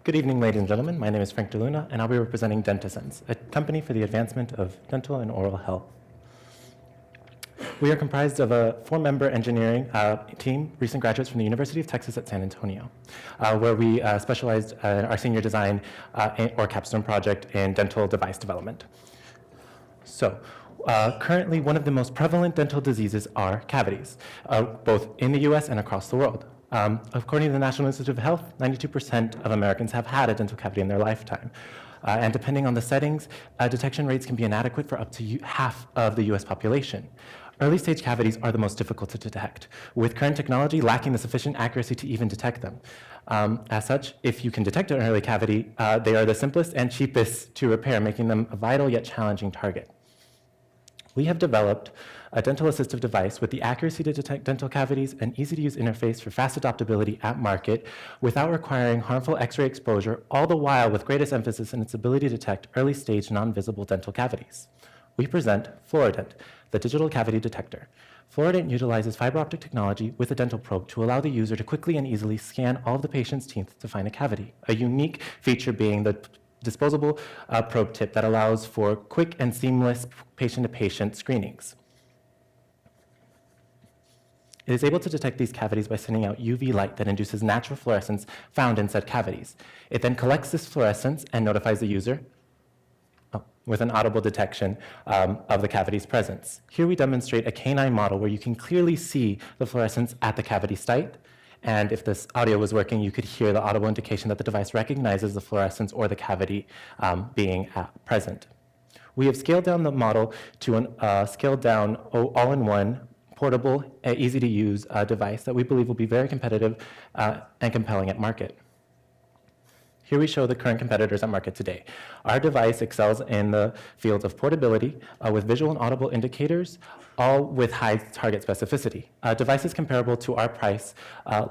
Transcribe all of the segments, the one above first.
Good evening, ladies and gentlemen. My name is Frank DeLuna, and I'll be representing DentaSense, a company for the advancement of dental and oral health. We are comprised of a 4-member engineering team, recent graduates from the University of Texas at San Antonio, where we specialized in our senior design or capstone project in dental device development. So, currently, one of the most prevalent dental diseases are cavities, both in the US and across the world. According to the National Institute of Health, 92% of Americans have had a dental cavity in their lifetime. And depending on the settings, detection rates can be inadequate for up to half of the US population. Early stage cavities are the most difficult to detect, with current technology lacking the sufficient accuracy to even detect them. As such, if you can detect an early cavity, they are the simplest and cheapest to repair, making them a vital yet challenging target. We have developed a dental assistive device with the accuracy to detect dental cavities and easy-to-use interface for fast adoptability at market without requiring harmful X-ray exposure, all the while with greatest emphasis in its ability to detect early-stage non-visible dental cavities. We present Fluorident, the digital cavity detector. Fluorident utilizes fiber optic technology with a dental probe to allow the user to quickly and easily scan all of the patient's teeth to find a cavity, a unique feature being the disposable probe tip that allows for quick and seamless patient-to-patient screenings. It is able to detect these cavities by sending out UV light that induces natural fluorescence found in said cavities. It then collects this fluorescence and notifies the user with an audible detection of the cavity's presence. Here we demonstrate a canine model where you can clearly see the fluorescence at the cavity site. And if this audio was working, you could hear the audible indication that the device recognizes the fluorescence or the cavity being present. We have scaled down the model to a scaled-down, all-in-one, portable, easy-to-use device that we believe will be very competitive and compelling at market. Here we show the current competitors at market today. Our device excels in the fields of portability with visual and audible indicators, all with high target specificity. Devices comparable to our price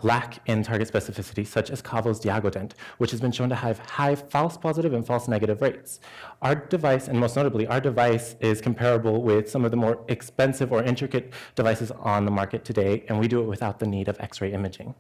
lack in target specificity, such as Cavo's Diagodent, which has been shown to have high false positive and false negative rates. Our device, and most notably, our device is comparable with some of the more expensive or intricate devices on the market today, and we do it without the need of X-ray imaging.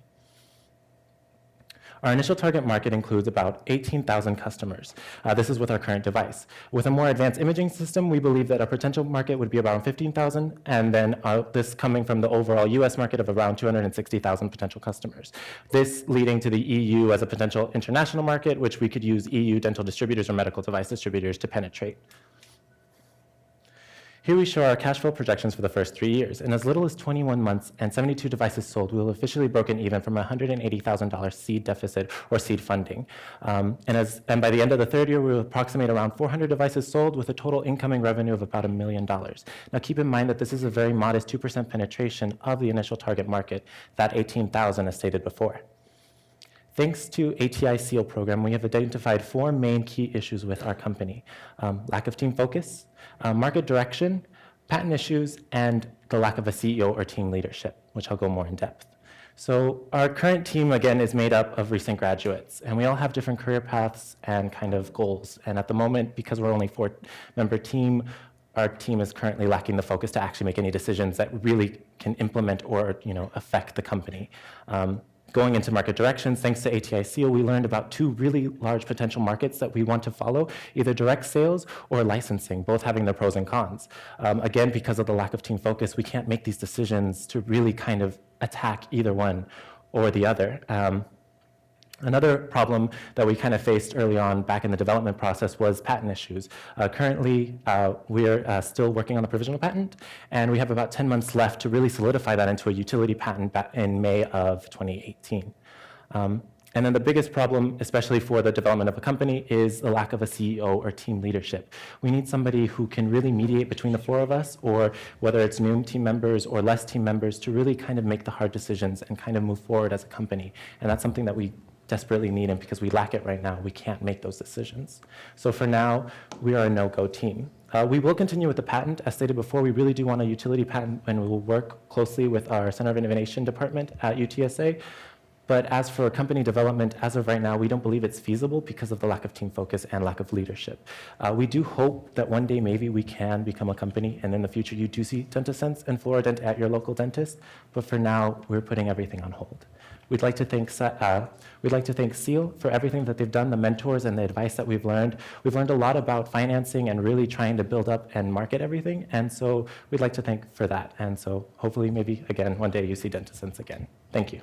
Our initial target market includes about 18,000 customers. This is with our current device. With a more advanced imaging system, we believe that our potential market would be around 15,000, and then this coming from the overall US market of around 260,000 potential customers. This leading to the EU as a potential international market, which we could use EU dental distributors or medical device distributors to penetrate. Here we show our cash flow projections for the first 3 years. In as little as 21 months and 72 devices sold, we will have officially broken even from a $180,000 seed deficit or seed funding. And by the end of the third year, we will approximate around 400 devices sold with a total incoming revenue of about $1 million. Now keep in mind that this is a very modest 2% penetration of the initial target market, that 18,000 as stated before. Thanks to ATI SEAL program, we have identified 4 main key issues with our company: lack of team focus, market direction, patent issues, and the lack of a CEO or team leadership, which I'll go more in depth. So our current team, again, is made up of recent graduates, and we all have different career paths and kind of goals. And at the moment, because we're only a 4-member team, our team is currently lacking the focus to actually make any decisions that really can implement or affect the company. Going into market directions, thanks to ATI SEAL, we learned about 2 really large potential markets that we want to follow, either direct sales or licensing, both having their pros and cons. Again, because of the lack of team focus, we can't make these decisions to really kind of attack either one or the other. Another problem that we kind of faced early on back in the development process was patent issues. Currently, we're still working on the provisional patent, and we have about 10 months left to really solidify that into a utility patent in May of 2018. And then the biggest problem, especially for the development of a company, is the lack of a CEO or team leadership. We need somebody who can really mediate between the 4 of us, or whether it's new team members or less team members, to really kind of make the hard decisions and kind of move forward as a company. And that's something that we desperately need, and because we lack it right now, we can't make those decisions. So for now, we are a no-go team. We will continue with the patent. As stated before, we really do want a utility patent, and we will work closely with our Center of Innovation department at UTSA. But as for company development, as of right now, we don't believe it's feasible because of the lack of team focus and lack of leadership. We do hope that one day maybe we can become a company, and in the future you do see DentaSense and Fluorident at your local dentist. But for now, we're putting everything on hold. We'd like to thank SEAL for everything that they've done, the mentors and the advice that we've learned. We've learned a lot about financing and really trying to build up and market everything, and so we'd like to thank for that. And so hopefully maybe again one day you see DentaSense again. Thank you.